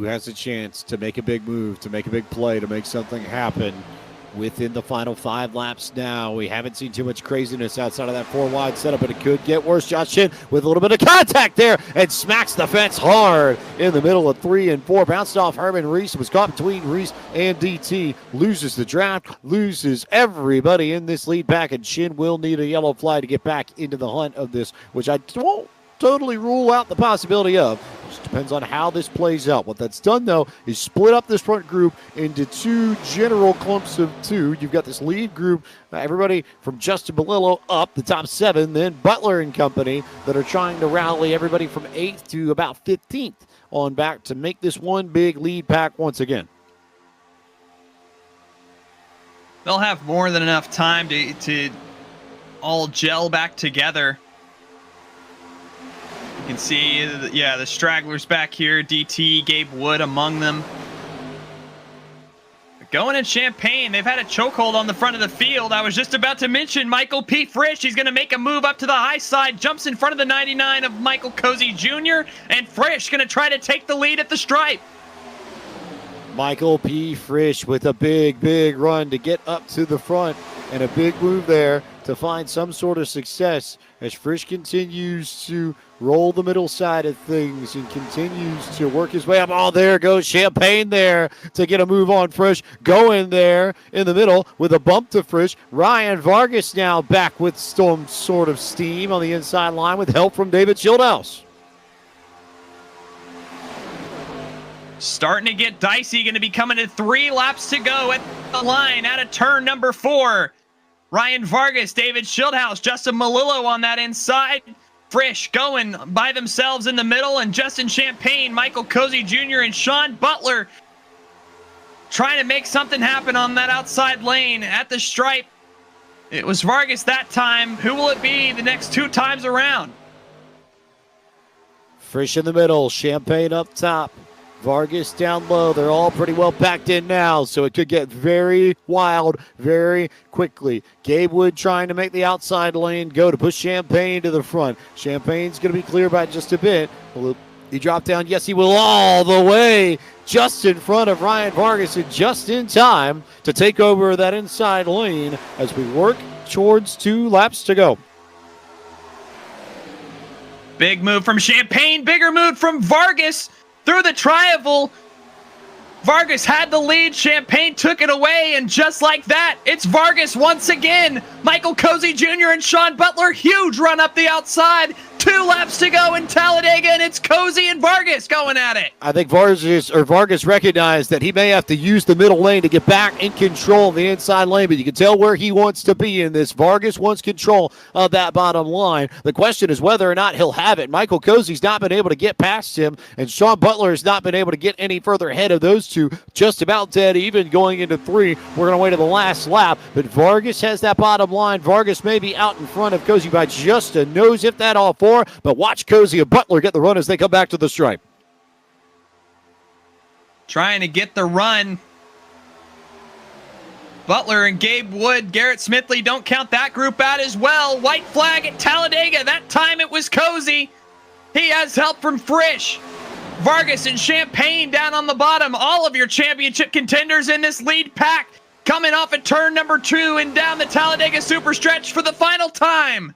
has a chance to make a big move, to make a big play, to make something happen within the final 5 laps now. We haven't seen too much craziness outside of that 4-wide setup, but it could get worse. Josh Chin with a little bit of contact there and smacks the fence hard in the middle of 3 and 4. Bounced off Herman Reese, was caught between Reese and DT. Loses the draft, loses everybody in this lead pack, and Chin will need a yellow flag to get back into the hunt of this, which I won't totally rule out the possibility of. It just depends on how this plays out. What that's done, though, is split up this front group into 2 general clumps of 2. You've got this lead group, everybody from Justin Bolillo up, the top 7, then Butler and company that are trying to rally everybody from 8th to about 15th on back to make this one big lead pack once again. They'll have more than enough time to all gel back together. You can see, the stragglers back here. DT, Gabe Wood among them. Going in Champaign, they've had a chokehold on the front of the field. I was just about to mention Michael P. Frisch. He's going to make a move up to the high side, jumps in front of the 99 of Michael Cozy Jr., and Frisch going to try to take the lead at the stripe. Michael P. Frisch with a big run to get up to the front, and a big move there to find some sort of success as Frisch continues to roll the middle side of things and continues to work his way up. Oh, there goes Champaign there to get a move on Frisch. Going there in the middle with a bump to Frisch. Ryan Vargas now back with some sort of steam on the inside line with help from David Schildhouse. Starting to get dicey. Going to be coming to 3 laps to go at the line out of turn number 4. Ryan Vargas, David Schildhouse, Justin Malillo on that inside. Frisch going by themselves in the middle, and Justin Champaign, Michael Cozy Jr., and Sean Butler trying to make something happen on that outside lane at the stripe. It was Vargas that time. Who will it be the next 2 times around? Frisch in the middle, Champaign up top. Vargas down low. They're all pretty well packed in now, so it could get very wild very quickly. Gabe Wood trying to make the outside lane go to push Champaign to the front. Champagne's going to be clear by just a bit. Will he drop down? Yes, he will, all the way just in front of Ryan Vargas and just in time to take over that inside lane as we work towards 2 laps to go. Big move from Champaign, bigger move from Vargas. Through the tri-oval, Vargas had the lead. Champaign took it away, and just like that, it's Vargas once again. Michael Cozy Jr. and Sean Butler, huge run up the outside. 2 laps to go in Talladega, and it's Cozy and Vargas going at it. I think Vargas recognized that he may have to use the middle lane to get back in control of the inside lane, but you can tell where he wants to be in this. Vargas wants control of that bottom line. The question is whether or not he'll have it. Michael Cozy's not been able to get past him, and Sean Butler has not been able to get any further ahead of those 2. Just about dead even going into 3. We're going to wait to the last lap, but Vargas has that bottom line. Vargas may be out in front of Cozy by just a nose, if that all 4. But watch Cozy and Butler get the run as they come back to the stripe. Trying to get the run. Butler and Gabe Wood, Garrett Smithley, don't count that group out as well. White flag at Talladega. That time it was Cozy. He has help from Frisch. Vargas and Champaign down on the bottom. All of your championship contenders in this lead pack coming off at turn number 2 and down the Talladega super stretch for the final time.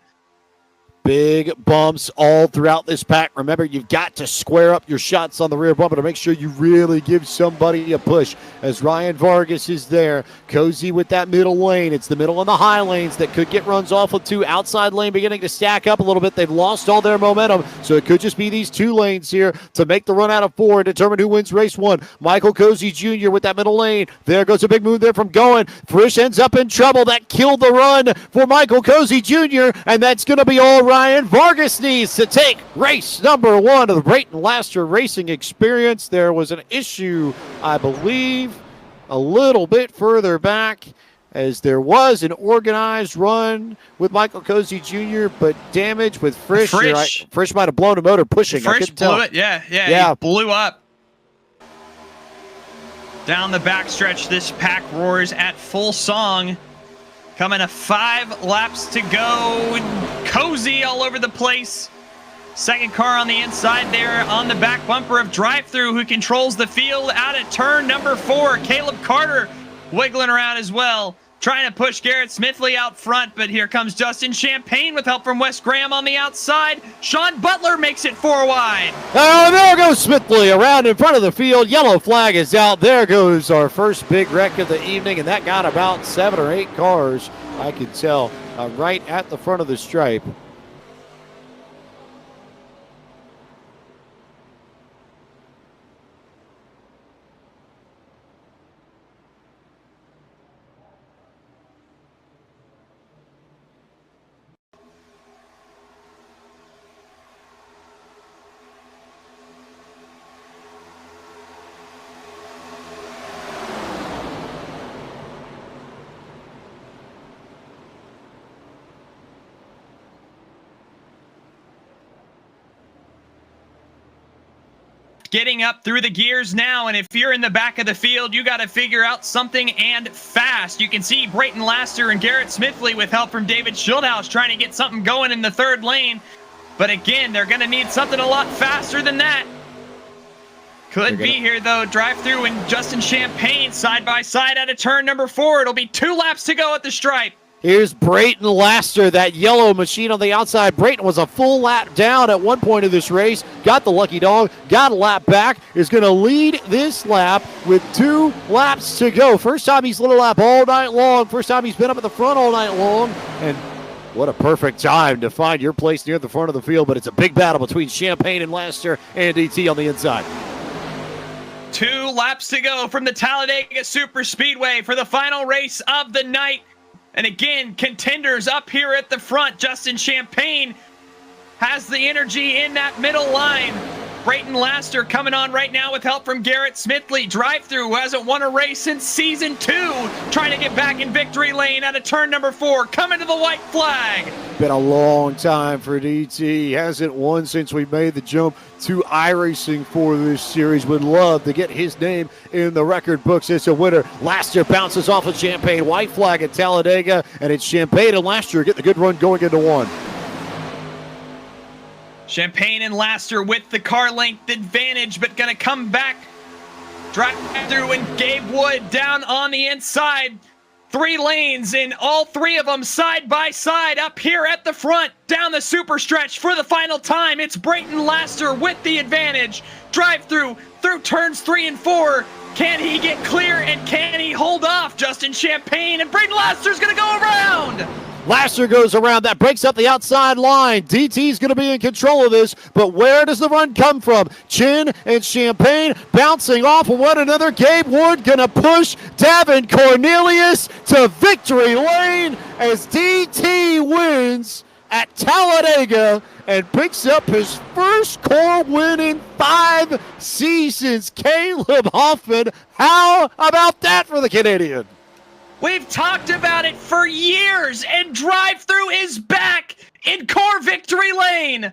Big bumps all throughout this pack. Remember, you've got to square up your shots on the rear bumper to make sure you really give somebody a push. As Ryan Vargas is there, Cozy with that middle lane. It's the middle and the high lanes that could get runs off of 2. Outside lane beginning to stack up a little bit. They've lost all their momentum, so it could just be these 2 lanes here to make the run out of 4 and determine who wins race 1. Michael Cozy Jr. with that middle lane. There goes a big move there from Going. Frisch ends up in trouble. That killed the run for Michael Cozy Jr., and that's going to be all Ryan Vargas needs to take race number 1 of the Brayton Laster Racing Experience. There was an issue, I believe, a little bit further back, as there was an organized run with Michael Cozy Jr., but damage with Frisch. Frisch might have blown a motor pushing. Frisch blew it. Yeah. He blew up. Down the backstretch, this pack roars at full song. Coming to 5 laps to go. Cozy all over the place. Second car on the inside there on the back bumper of Drive-Thru, who controls the field out at turn number 4. Caleb Carter wiggling around as well, trying to push Garrett Smithley out front, but here comes Justin Champagne with help from Wes Graham on the outside. Sean Butler makes it 4 wide. Oh, there goes Smithley around in front of the field. Yellow flag is out. There goes our first big wreck of the evening, and that got about 7 or 8 cars, I can tell, right at the front of the stripe. Getting up through the gears now, and if you're in the back of the field, you got to figure out something and fast. You can see Brayton Laster and Garrett Smithley with help from David Schildhaus trying to get something going in the third lane. But again, they're going to need something a lot faster than that. Could be here, though. Drive-Thru and Justin Champagne side by side out of turn number 4. It'll be 2 laps to go at the stripe. Here's Brayton Laster, that yellow machine on the outside. Brayton was a full lap down at one point of this race, got the lucky dog, got a lap back, is going to lead this lap with 2 laps to go. First time he's lit a lap all night long. First time he's been up at the front all night long. And what a perfect time to find your place near the front of the field, but it's a big battle between Champagne and Laster and DT on the inside. 2 laps to go from the Talladega Super Speedway for the final race of the night. And again, contenders up here at the front. Justin Champagne has the energy in that middle line. Brayton Laster coming on right now with help from Garrett Smithley. Drive-Thru, who hasn't won a race since season 2, trying to get back in victory lane out of turn number 4, coming to the white flag. Been a long time for DT. He hasn't won since we made the jump to iRacing for this series. Would love to get his name in the record books as a winner. Laster bounces off of Champagne. White flag at Talladega, and it's Champagne and Laster get the good run going into 1. Champagne and Laster with the car length advantage, but going to come back. Drive-Thru and Gabe Wood down on the inside. 3 lanes, and all 3 of them side by side up here at the front. Down the super stretch for the final time. It's Brayton Laster with the advantage. Drive-Thru through turns 3 and 4. Can he get clear, and can he hold off Justin Champagne? And Brayton Laster's going to go around. Laster goes around. That breaks up the outside line. DT's going to be in control of this, but where does the run come from? Chin and Champagne bouncing off of one another. Gabe Wood going to push Davin Cornelius to victory lane as DT wins at Talladega and picks up his first core win in 5 seasons. Caleb Hoffman, how about that for the Canadian? We've talked about it for years, and Drive-Thru is back in core victory lane.